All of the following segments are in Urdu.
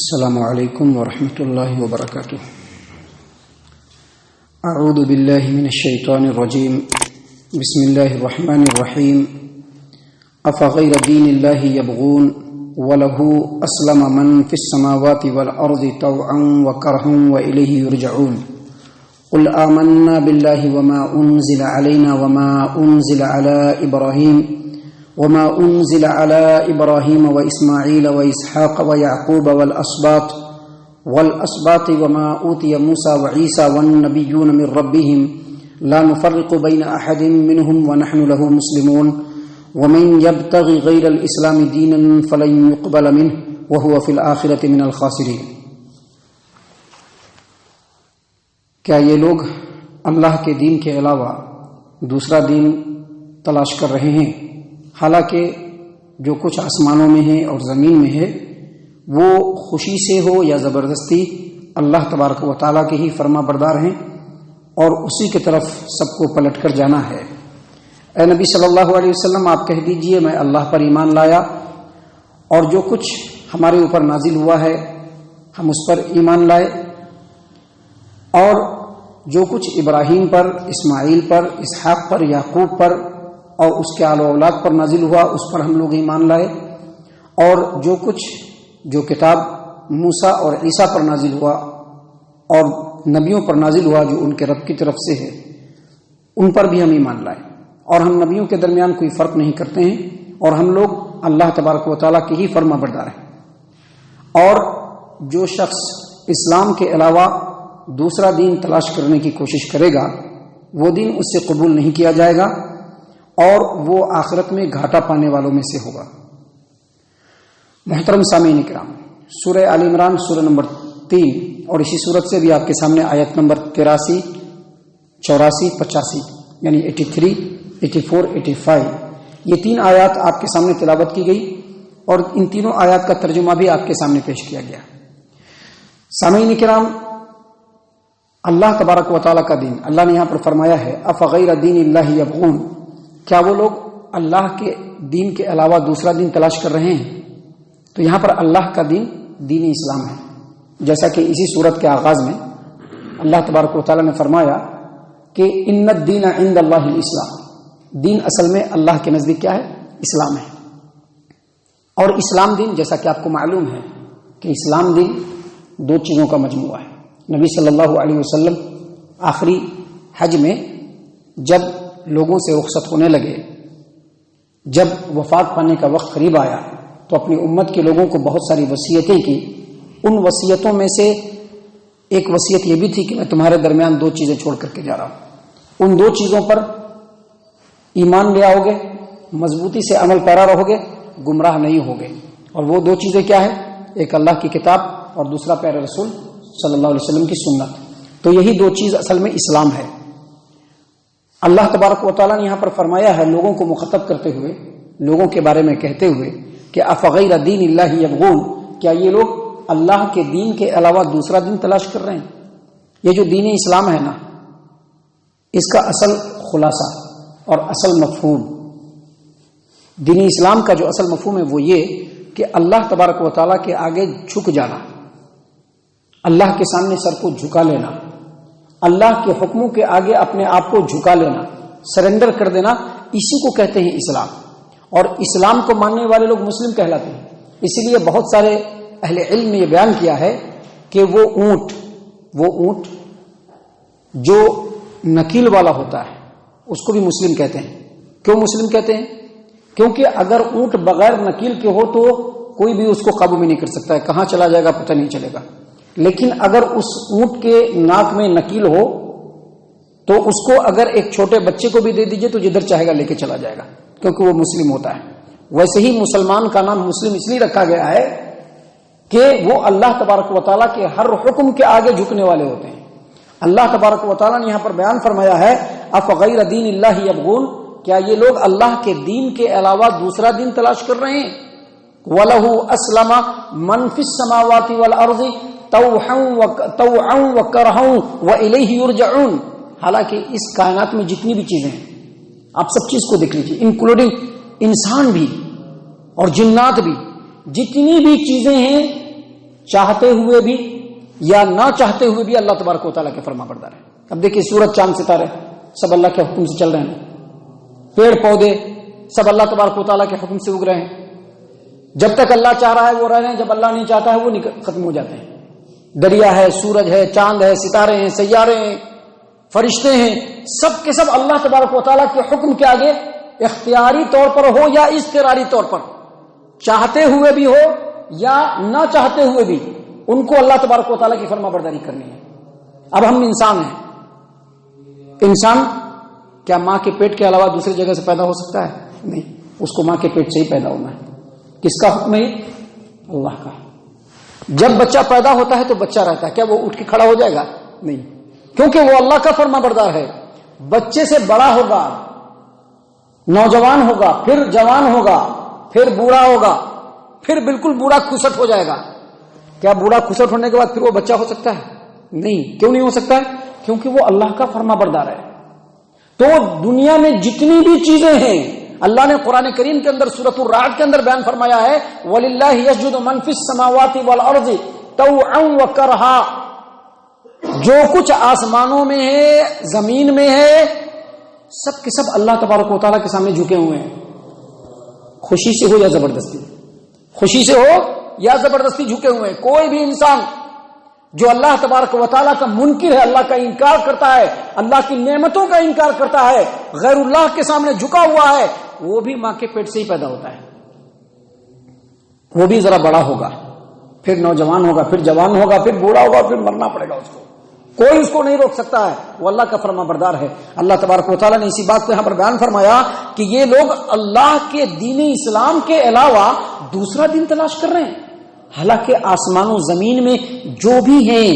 السلام علیکم ورحمۃ اللہ وبرکاتہ۔ اعوذ باللہ من الشیطان الرجیم، بسم اللہ الرحمن الرحیم۔ افغیر دین اللہ یبغون وله اسلم من فی السماوات والارض طوعا وکرہا والیہ یرجعون۔ قل آمنا باللہ وما انزل علینا وما انزل علی ابراہیم وما أنزل على إبراهيم وإسماعيل وإسحاق ويعقوب والأسباط وما أوتي موسى وعيسى والنبيون من ربهم لا نفرق بين أحد منهم ونحن له مسلمون ومن يبتغي غير الإسلام دينا فلن يقبل منه وهو في الآخرة من الخاسرين۔ کیا یہ لوگ اللہ کے دین کے علاوہ دوسرا دین تلاش کر رہے ہیں، حالانکہ جو کچھ آسمانوں میں ہے اور زمین میں ہے وہ خوشی سے ہو یا زبردستی اللہ تبارک و تعالیٰ کے ہی فرما بردار ہیں اور اسی کی طرف سب کو پلٹ کر جانا ہے۔ اے نبی صلی اللہ علیہ وسلم، آپ کہہ دیجئے میں اللہ پر ایمان لایا اور جو کچھ ہمارے اوپر نازل ہوا ہے ہم اس پر ایمان لائے، اور جو کچھ ابراہیم پر، اسماعیل پر، اسحاق پر، یعقوب پر اور اس کے آل و اولاد پر نازل ہوا اس پر ہم لوگ ایمان لائے، اور جو کتاب موسیٰ اور عیسیٰ پر نازل ہوا اور نبیوں پر نازل ہوا جو ان کے رب کی طرف سے ہے ان پر بھی ہم ایمان لائے، اور ہم نبیوں کے درمیان کوئی فرق نہیں کرتے ہیں، اور ہم لوگ اللہ تبارک و تعالیٰ کے ہی فرما بردار ہیں۔ اور جو شخص اسلام کے علاوہ دوسرا دین تلاش کرنے کی کوشش کرے گا وہ دین اس سے قبول نہیں کیا جائے گا اور وہ آخرت میں گھاٹا پانے والوں میں سے ہوگا۔ محترم سامعین کرام، سورہ آل عمران سورہ نمبر 3 اور اسی سورت سے بھی آپ کے سامنے آیت نمبر 83، 84، 85 یعنی 83، 84، 85 یہ 3 آیات آپ کے سامنے تلاوت کی گئی اور ان تینوں آیات کا ترجمہ بھی آپ کے سامنے پیش کیا گیا۔ سامعین کرام، اللہ تبارک و تعالیٰ کا دین، اللہ نے یہاں پر فرمایا ہے افغیر دین اللہ یبغون، کیا وہ لوگ اللہ کے دین کے علاوہ دوسرا دین تلاش کر رہے ہیں؟ تو یہاں پر اللہ کا دین دین اسلام ہے، جیسا کہ اسی سورت کے آغاز میں اللہ تبارک و تعالیٰ نے فرمایا کہ ان الدین عند اللہ الاسلام، دین اصل میں اللہ کے نزدیک کیا ہے؟ اسلام ہے۔ اور اسلام دین جیسا کہ آپ کو معلوم ہے کہ اسلام دین 2 چیزوں کا مجموعہ ہے۔ نبی صلی اللہ علیہ وسلم آخری حج میں جب لوگوں سے رخصت ہونے لگے، جب وفات پانے کا وقت قریب آیا تو اپنی امت کے لوگوں کو بہت ساری وصیتیں کی۔ ان وصیتوں میں سے ایک وصیت یہ بھی تھی کہ میں تمہارے درمیان 2 چیزیں چھوڑ کر کے جا رہا ہوں، ان 2 چیزوں پر ایمان لے آؤ گے، مضبوطی سے عمل پیرا رہو گے، گمراہ نہیں ہوگے۔ اور وہ 2 چیزیں کیا ہیں؟ ایک اللہ کی کتاب اور دوسرا پیارے رسول صلی اللہ علیہ وسلم کی سنت۔ تو یہی 2 چیز اصل میں اسلام ہے۔ اللہ تبارک و تعالیٰ نے یہاں پر فرمایا ہے لوگوں کو مخاطب کرتے ہوئے، لوگوں کے بارے میں کہتے ہوئے کہ افغیر دین اللہ یبغون، کیا یہ لوگ اللہ کے دین کے علاوہ دوسرا دین تلاش کر رہے ہیں؟ یہ جو دین اسلام ہے نا، اس کا اصل خلاصہ اور اصل مفہوم، دین اسلام کا جو اصل مفہوم ہے وہ یہ کہ اللہ تبارک و تعالیٰ کے آگے جھک جانا، اللہ کے سامنے سر کو جھکا لینا، اللہ کے حکموں کے آگے اپنے آپ کو جھکا لینا، سرنڈر کر دینا، اسی کو کہتے ہیں اسلام۔ اور اسلام کو ماننے والے لوگ مسلم کہلاتے ہیں۔ اسی لیے بہت سارے اہل علم نے یہ بیان کیا ہے کہ وہ اونٹ جو نکیل والا ہوتا ہے اس کو بھی مسلم کہتے ہیں۔ کیوں مسلم کہتے ہیں؟ کیونکہ اگر اونٹ بغیر نکیل کے ہو تو کوئی بھی اس کو قابو میں نہیں کر سکتا ہے، کہاں چلا جائے گا پتہ نہیں چلے گا۔ لیکن اگر اس اونٹ کے ناک میں نکیل ہو تو اس کو اگر ایک چھوٹے بچے کو بھی دے دیجئے تو جدھر چاہے گا لے کے چلا جائے گا، کیونکہ وہ مسلم ہوتا ہے۔ ویسے ہی مسلمان کا نام مسلم اس لیے رکھا گیا ہے کہ وہ اللہ تبارک و تعالیٰ کے ہر حکم کے آگے جھکنے والے ہوتے ہیں۔ اللہ تبارک و تعالیٰ نے یہاں پر بیان فرمایا ہے افغیر دین اللہ یبغون، کیا یہ لوگ اللہ کے دین کے علاوہ دوسرا دین تلاش کر رہے ہیں؟ وَلَهُ أَسْلَمَ مَنْ فِي السَّمَاوَاتِ وَالْأَرْضِ طوعا وکرہا وإلیہ یرجعون، حالانکہ اس کائنات میں جتنی بھی چیزیں ہیں آپ سب چیز کو دیکھ لیجیے، انکلوڈنگ انسان بھی اور جنات بھی، جتنی بھی چیزیں ہیں چاہتے ہوئے بھی یا نہ چاہتے ہوئے بھی اللہ تبارک و تعالیٰ کے فرما بردار ہے. اب دیکھیے سورج چاند ستارے سب اللہ کے حکم سے چل رہے ہیں، پیڑ پودے سب اللہ تبارک و تعالیٰ کے حکم سے اگ رہے ہیں. جب تک اللہ چاہ رہا ہے وہ رہ رہے ہیں، جب اللہ نہیں چاہتا ہے وہ ختم ہو جاتے ہیں. دریا ہے، سورج ہے، چاند ہے، ستارے ہیں، سیارے ہیں، فرشتے ہیں، سب کے سب اللہ تبارک و تعالیٰ کے حکم کے آگے اختیاری طور پر ہو یا اضطراری طور پر، چاہتے ہوئے بھی ہو یا نہ چاہتے ہوئے بھی، ان کو اللہ تبارک و تعالیٰ کی فرما برداری کرنی ہے. اب ہم انسان ہیں. انسان کیا ماں کے پیٹ کے علاوہ دوسری جگہ سے پیدا ہو سکتا ہے؟ نہیں، اس کو ماں کے پیٹ سے ہی پیدا ہونا ہے. کس کا حکم ہے؟ اللہ کا. جب بچہ پیدا ہوتا ہے تو بچہ رہتا ہے، کیا وہ اٹھ کے کھڑا ہو جائے گا؟ نہیں، کیونکہ وہ اللہ کا فرما بردار ہے. بچے سے بڑا ہوگا، نوجوان ہوگا، پھر جوان ہوگا، پھر بوڑھا ہوگا، پھر بالکل بوڑھا کھسٹ ہو جائے گا. کیا بوڑھا کھسٹ ہونے کے بعد پھر وہ بچہ ہو سکتا ہے؟ نہیں. کیوں نہیں ہو سکتا ہے؟ کیونکہ وہ اللہ کا فرما بردار ہے. تو دنیا میں جتنی بھی چیزیں ہیں، اللہ نے قرآن کریم کے اندر سورۃ الرعد کے اندر بیان فرمایا ہے وَلِلَّهِ يَسْجُدُ مَن فِي السَّمَاوَاتِ وَالْأَرْضِ طَوْعًا وَكَرْهًا. جو کچھ آسمانوں میں ہے، زمین میں ہے، سب کے سب اللہ تبارک و تعالیٰ کے سامنے جھکے ہوئے ہیں. خوشی سے ہو یا زبردستی، خوشی سے ہو یا زبردستی جھکے ہوئے ہیں. کوئی بھی انسان جو اللہ تبارک و تعالیٰ کا منکر ہے، اللہ کا انکار کرتا ہے، اللہ کی نعمتوں کا انکار کرتا ہے، غیر اللہ کے سامنے جھکا ہوا ہے، وہ بھی ماں کے پیٹ سے ہی پیدا ہوتا ہے. وہ بھی ذرا بڑا ہوگا، پھر نوجوان ہوگا، پھر جوان ہوگا، پھر بوڑھا ہوگا، پھر مرنا پڑے گا اس کو. کوئی اس کو نہیں روک سکتا ہے. وہ اللہ کا فرما بردار ہے. اللہ تبارک و تعالیٰ نے اسی بات کو یہاں پر بیان فرمایا کہ یہ لوگ اللہ کے دین اسلام کے علاوہ دوسرا دین تلاش کر رہے ہیں. حالانکہ آسمان و زمین میں جو بھی ہیں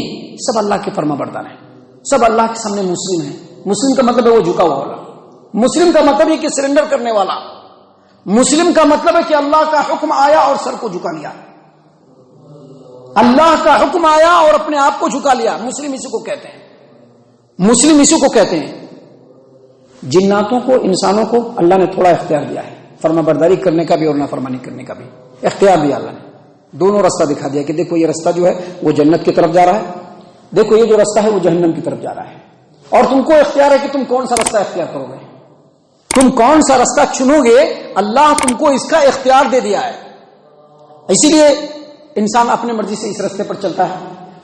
سب اللہ کے فرما بردار ہیں، سب اللہ کے سامنے مسلم ہیں. مسلم کا مطلب ہے وہ جھکا ہوا والا. مسلم کا مطلب ہے کہ سرنڈر کرنے والا. مسلم کا مطلب ہے کہ اللہ کا حکم آیا اور سر کو جھکا لیا. اللہ کا حکم آیا اور اپنے آپ کو جھکا لیا. مسلم اسی کو کہتے ہیں. مسلم اسی کو کہتے ہیں. جناتوں کو، انسانوں کو اللہ نے تھوڑا اختیار دیا ہے، فرما برداری کرنے کا بھی اور نافرمانی کرنے کا بھی اختیار دیا. اللہ نے دونوں راستہ دکھا دیا کہ دیکھو یہ راستہ جو ہے وہ جنت کی طرف جا رہا ہے، دیکھو یہ جو راستہ ہے وہ جہنم کی طرف جا رہا ہے. اور تم کو اختیار ہے کہ تم کون سا راستہ اختیار کرو گے، تم کون سا راستہ چنو گے. اللہ تم کو اس کا اختیار دے دیا ہے. اسی لیے انسان اپنے مرضی سے اس راستے پر چلتا ہے.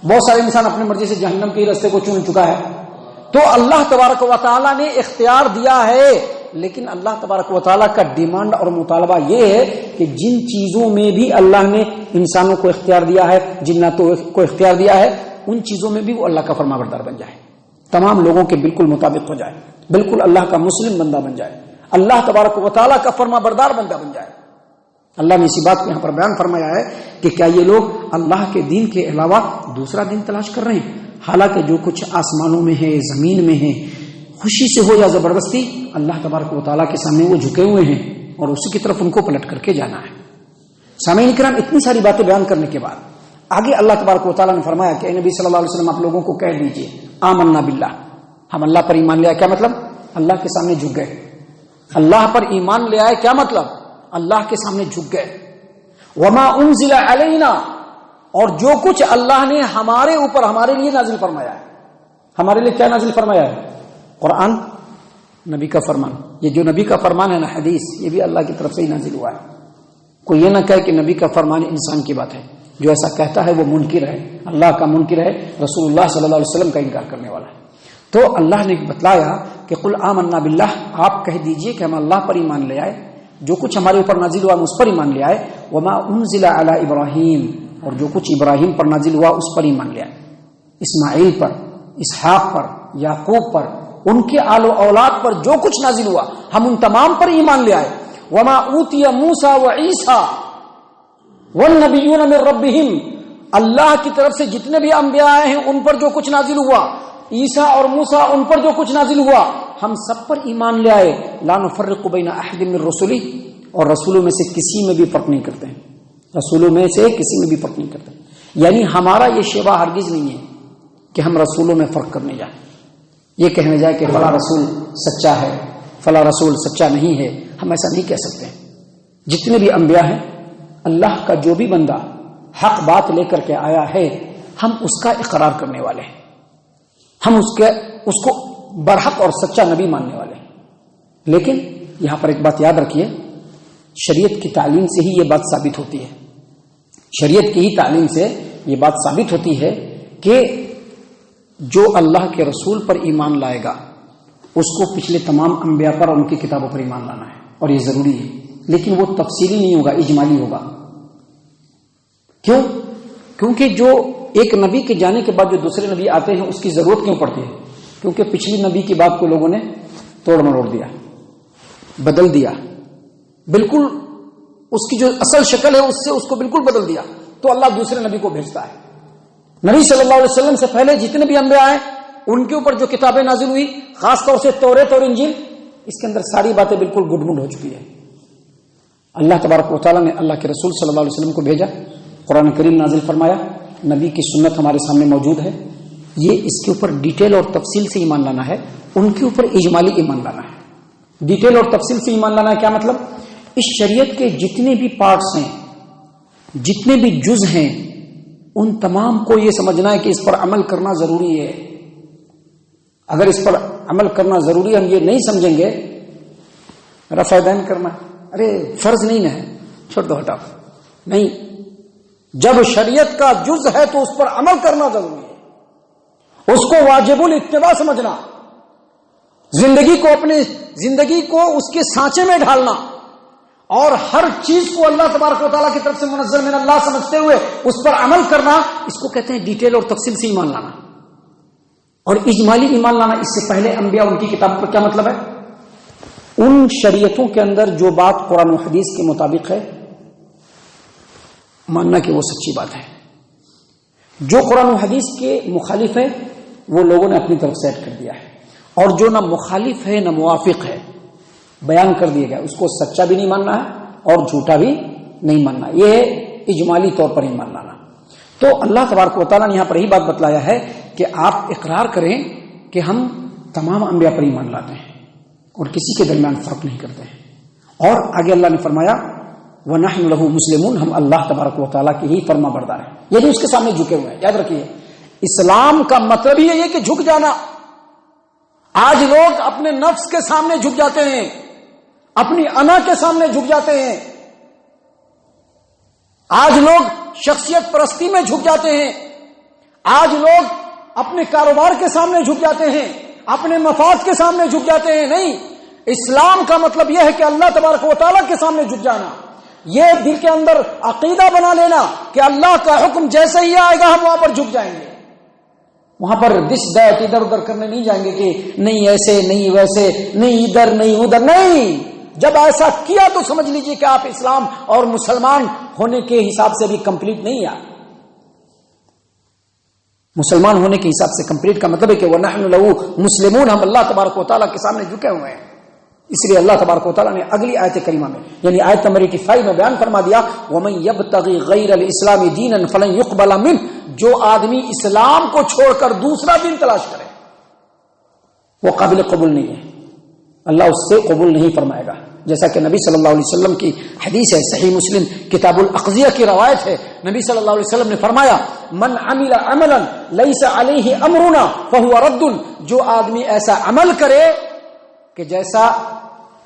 بہت سارے انسان اپنے مرضی سے جہنم کے راستے کو چن چکا ہے. تو اللہ تبارک و تعالیٰ نے اختیار دیا ہے، لیکن اللہ تبارک و تعالیٰ کا ڈیمانڈ اور مطالبہ یہ ہے کہ جن چیزوں میں بھی اللہ نے انسانوں کو اختیار دیا ہے، جناتوں کو اختیار دیا ہے، ان چیزوں میں بھی وہ اللہ کا فرما بردار بن جائے، تمام لوگوں کے بالکل مطابق ہو جائے، بالکل اللہ کا مسلم بندہ بن جائے، اللہ تبارک و تعالیٰ کا فرما بردار بندہ بن جائے. اللہ نے اسی بات کو یہاں پر بیان فرمایا ہے کہ کیا یہ لوگ اللہ کے دین کے علاوہ دوسرا دین تلاش کر رہے ہیں؟ حالانکہ جو کچھ آسمانوں میں ہے، زمین میں ہے، خوشی سے ہو یا زبردستی، اللہ تبارک و تعالیٰ کے سامنے وہ جھکے ہوئے ہیں اور اسی کی طرف ان کو پلٹ کر کے جانا ہے. سامعین کرام، اتنی ساری باتیں بیان کرنے کے بعد آگے اللہ تبارک و تعالیٰ نے فرمایا کہ اے نبی صلی اللہ علیہ وسلم آپ لوگوں کو کہہ دیجئے آمنا باللہ، ہم اللہ پر ایمان لے آئے. کیا مطلب؟ اللہ کے سامنے جھک گئے. اللہ پر ایمان لے آئے کیا مطلب؟ اللہ کے سامنے جھک گئے. وما انزل علینا، اور جو کچھ اللہ نے ہمارے اوپر، ہمارے لیے نازل فرمایا ہے. ہمارے لیے کیا نازل فرمایا ہے؟ قرآن، نبی کا فرمان. یہ جو نبی کا فرمان ہے نا، حدیث، یہ بھی اللہ کی طرف سے ہی نازل ہوا ہے. کوئی یہ نہ کہے کہ نبی کا فرمان انسان کی بات ہے. جو ایسا کہتا ہے وہ منکر ہے، اللہ کا منکر ہے، رسول اللہ صلی اللہ علیہ وسلم کا انکار کرنے والا ہے. تو اللہ نے بتلایا کہ قل آمنا باللہ، آپ کہہ دیجئے کہ ہم اللہ پر ایمان لے آئے، جو کچھ ہمارے اوپر نازل ہوا ہم اس پر ایمان لے آئے. وما انزل علی ابراہیم، اور جو کچھ ابراہیم پر نازل ہوا اس پر ایمان لے آئے، اسماعیل پر، اسحاق پر، یعقوب پر، ان کے آل و اولاد پر جو کچھ نازل ہوا ہم ان تمام پر ایمان لے آئے. وما اوتی موسیٰ و عیسیٰ والنبیون من ربہم، اللہ کی طرف سے جتنے بھی انبیاء آئے ہیں ان پر جو کچھ نازل ہوا، عیسیٰ اور موسیٰ ان پر جو کچھ نازل ہوا ہم سب پر ایمان لے آئے. لا نفرق بین احد من رسلی، اور رسولوں میں سے کسی میں بھی فرق نہیں کرتے ہیں، رسولوں میں سے کسی میں بھی فرق نہیں کرتے. یعنی ہمارا یہ شیوا ہرگز نہیں ہے کہ ہم رسولوں میں فرق کرنے جائیں، یہ کہنے جائے کہ فلاں رسول سچا ہے، فلاں رسول سچا نہیں ہے. ہم ایسا نہیں کہہ سکتے. جتنے بھی انبیاء ہیں، اللہ کا جو بھی بندہ حق بات لے کر کے آیا ہے ہم اس کا اقرار کرنے والے ہیں، ہم اس کو برحق اور سچا نبی ماننے والے ہیں۔ لیکن یہاں پر ایک بات یاد رکھیے، شریعت کی تعلیم سے ہی یہ بات ثابت ہوتی ہے، شریعت کی ہی تعلیم سے یہ بات ثابت ہوتی ہے کہ جو اللہ کے رسول پر ایمان لائے گا اس کو پچھلے تمام انبیاء پر اور ان کی کتابوں پر ایمان لانا ہے، اور یہ ضروری ہے، لیکن وہ تفصیلی نہیں ہوگا، اجمالی ہوگا۔ کیوں؟ کیونکہ جو ایک نبی کے جانے کے بعد جو دوسرے نبی آتے ہیں اس کی ضرورت کیوں پڑتی ہے؟ کیونکہ پچھلی نبی کی بات کو لوگوں نے توڑ مروڑ دیا، بدل دیا، بالکل اس کی جو اصل شکل ہے اس سے اس کو بالکل بدل دیا، تو اللہ دوسرے نبی کو بھیجتا ہے۔ نبی صلی اللہ علیہ وسلم سے پہلے جتنے بھی انبیاء آئے ان کے اوپر جو کتابیں نازل ہوئی، خاص طور سے توریت اور انجیل، اس کے اندر ساری باتیں بالکل گڈمڈ ہو چکی ہے۔ اللہ تبارک و تعالیٰ نے اللہ کے رسول صلی اللہ علیہ وسلم کو بھیجا، قرآن کریم نازل فرمایا، نبی کی سنت ہمارے سامنے موجود ہے، یہ اس کے اوپر ڈیٹیل اور تفصیل سے ایمان لانا ہے، ان کے اوپر اجمالی ایمان لانا ہے۔ ڈیٹیل اور تفصیل سے ایمان لانا ہے کیا مطلب؟ اس شریعت کے جتنے بھی پارٹس ہیں، جتنے بھی جز ہیں، ان تمام کو یہ سمجھنا ہے کہ اس پر عمل کرنا ضروری ہے۔ اگر اس پر عمل کرنا ضروری ہے، ہم یہ نہیں سمجھیں گے رفع دین کرنا ارے فرض نہیں ہے، چھوڑ دو، ہٹاؤ، نہیں، جب شریعت کا جز ہے تو اس پر عمل کرنا ضروری ہے، اس کو واجب الاتباع سمجھنا، زندگی کو اس کے سانچے میں ڈھالنا، اور ہر چیز کو اللہ تبارک و تعالیٰ کی طرف سے منزل من اللہ سمجھتے ہوئے اس پر عمل کرنا، اس کو کہتے ہیں ڈیٹیل اور تفصیل سے ایمان لانا۔ اور اجمالی ایمان لانا، اس سے پہلے انبیاء ان کی کتاب پر کیا مطلب ہے؟ ان شریعتوں کے اندر جو بات قرآن و حدیث کے مطابق ہے ماننا کہ وہ سچی بات ہے، جو قرآن و حدیث کے مخالف ہے وہ لوگوں نے اپنی طرف سیٹ کر دیا ہے، اور جو نہ مخالف ہے نہ موافق ہے بیان کر دیا گیا، اس کو سچا بھی نہیں ماننا ہے اور جھوٹا بھی نہیں ماننا، یہ ہے اجمالی طور پر ایمان لانا۔ تو اللہ تبارک و تعالیٰ نے یہاں پر یہی بات بتلایا ہے کہ آپ اقرار کریں کہ ہم تمام انبیاء پر ایمان لاتے ہیں اور کسی کے درمیان فرق نہیں کرتے ہیں۔ اور آگے اللہ نے فرمایا وَنَحْنُ لَهُ مُسْلِمُونَ، ہم اللہ تبارک و تعالیٰ کی ہی فرما بردار ہیں، یعنی اس کے سامنے جھکے ہوئے ہیں۔ یاد رکھیے، اسلام کا مطلب ہی یہ کہ جھک جانا۔ آج لوگ اپنے نفس کے سامنے جھک جاتے ہیں، اپنی انا کے سامنے جھک جاتے ہیں، آج لوگ شخصیت پرستی میں جھک جاتے ہیں، آج لوگ اپنے کاروبار کے سامنے جھک جاتے ہیں، اپنے مفاد کے سامنے جھک جاتے ہیں۔ نہیں، اسلام کا مطلب یہ ہے کہ اللہ تبارک و تعالیٰ کے سامنے جھک جانا، یہ دل کے اندر عقیدہ بنا لینا کہ اللہ کا حکم جیسے ہی آئے گا ہم وہاں پر جھک جائیں گے، وہاں پر دس دیٹ ادھر ادھر کرنے نہیں جائیں گے کہ نہیں ایسے نہیں ویسے نہیں ادھر نہیں ادھر، نہیں۔ جب ایسا کیا تو سمجھ لیجئے کہ آپ اسلام اور مسلمان ہونے کے حساب سے بھی کمپلیٹ نہیں ہیں۔ مسلمان ہونے کے حساب سے کمپلیٹ کا مطلب ہے کہ وَنَحْنُ لَهُ مُسْلِمُونَ، ہم اللہ تبارک و تعالیٰ کے سامنے جھکے ہوئے ہیں۔ اس لیے اللہ تبارک و تعالیٰ نے اگلی آیت کریمہ میں یعنی آیت نمبر 85 میں بیان فرما دیا وَمَن يَبْتَغِ غَيْرَ الْإِسْلَامِ دِينًا فَلَن يُقْبَلَ مِنْهُ، جو آدمی اسلام کو چھوڑ کر دوسرا دین تلاش کرے وہ قابل قبول نہیں ہے، اللہ اس سے قبول نہیں فرمائے گا۔ جیسا کہ نبی صلی اللہ علیہ وسلم کی حدیث ہے، صحیح مسلم کتاب الاقضیہ کی روایت ہے، نبی صلی اللہ علیہ وسلم نے فرمایا من عمل عملا لیس علیہ امرنا فہو رد، جو آدمی ایسا عمل کرے کہ جیسا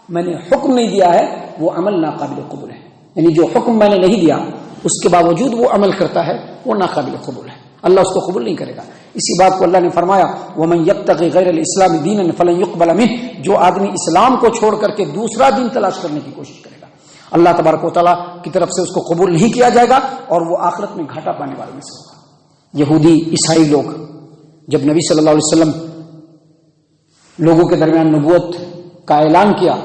میں نے حکم نہیں دیا ہے وہ عمل ناقابل قبول ہے، یعنی جو حکم میں نے نہیں دیا اس کے باوجود وہ عمل کرتا ہے وہ ناقابل قبول ہے، اللہ اس کو قبول نہیں کرے گا۔ اسی بات کو اللہ نے فرمایا وَمَن يَبْتَغِ غَيْرَ الْإِسْلَامِ دِينًا فَلَن يُقْبَلَ مِنْهُ، جو آدمی اسلام کو چھوڑ کر کے دوسرا دین تلاش کرنے کی کوشش کرے گا اللہ تبارک و تعالیٰ کی طرف سے اس کو قبول نہیں کیا جائے گا اور وہ آخرت میں گھاٹا پانے والے میں سے ہوگا۔ یہودی عیسائی لوگ جب نبی صلی اللہ علیہ وسلم لوگوں کے درمیان نبوت کا اعلان کیا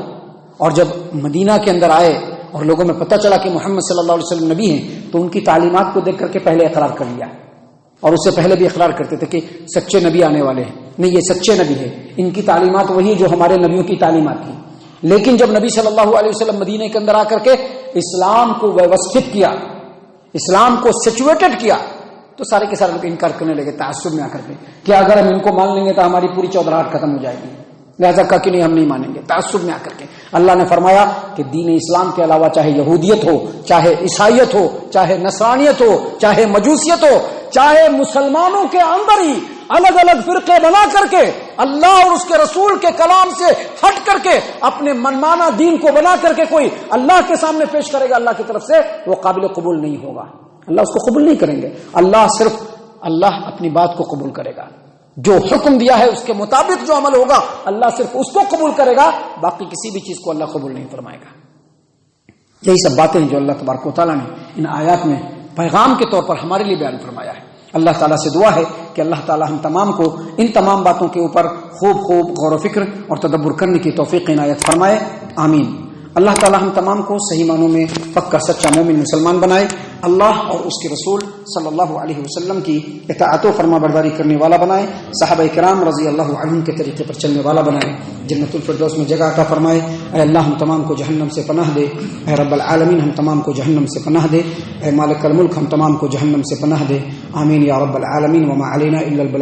اور جب مدینہ کے اندر آئے اور لوگوں میں پتہ چلا کہ محمد صلی اللہ علیہ وسلم نبی ہیں تو ان کی تعلیمات کو دیکھ کر کے پہلے اقرار کر لیا، اور اس سے پہلے بھی اقرار کرتے تھے کہ سچے نبی آنے والے ہیں، نہیں یہ سچے نبی ہے، ان کی تعلیمات وہی جو ہمارے نبیوں کی تعلیمات تھی۔ لیکن جب نبی صلی اللہ علیہ وسلم مدینہ کے اندر آ کر کے اسلام کو ویوستھت کیا، اسلام کو سچویٹڈ کیا، تو سارے کے سارے لوگ انکار کرنے لگے تعصب میں آ کر کے کہ اگر ہم ان کو مان لیں گے تو ہماری پوری چودراہٹ ختم ہو جائے گی، لہذا کہا کہ نہیں ہم نہیں مانیں گے، تعصب میں آ کر کے اللہ نے فرمایا کہ دین اسلام کے علاوہ چاہے یہودیت ہو، چاہے عیسائیت ہو، چاہے نصرانیت ہو، چاہے مجوسیت ہو، چاہے مسلمانوں کے اندر ہی الگ الگ فرقے بنا کر کے اللہ اور اس کے رسول کے کلام سے ہٹ کر کے اپنے منمانا دین کو بنا کر کے کوئی اللہ کے سامنے پیش کرے گا اللہ کی طرف سے، وہ قابل قبول نہیں ہوگا، اللہ اس کو قبول نہیں کریں گے۔ اللہ اپنی بات کو قبول کرے گا، جو حکم دیا ہے اس کے مطابق جو عمل ہوگا اللہ صرف اس کو قبول کرے گا، باقی کسی بھی چیز کو اللہ قبول نہیں فرمائے گا۔ یہی سب باتیں جو اللہ تبارک و تعالیٰ نے ان آیات میں پیغام کے طور پر ہمارے لیے بیان فرمایا ہے۔ اللہ تعالیٰ سے دعا ہے کہ اللہ تعالیٰ ہم تمام کو ان تمام باتوں کے اوپر خوب غور و فکر اور تدبر کرنے کی توفیق عنایت فرمائے، آمین۔ اللہ تعالیٰ ہم تمام کو صحیح معنوں میں پکا سچا مومن مسلمان بنائے، اللہ اور اس کے رسول صلی اللہ علیہ وسلم کی اطاعت و فرما برداری کرنے والا بنائے، صحابہ کرام رضی اللہ عنہم کے طریقے پر چلنے والا بنائے، جنت الفردوس میں جگہ عطا فرمائے۔ اے اللہ ہم تمام کو جہنم سے پناہ دے، اے رب العالمین ہم تمام کو جہنم سے پناہ دے، اے مالک الملک ہم تمام کو جہنم سے پناہ دے، آمین یا رب العالمین۔ وما علینا الا البلاغ۔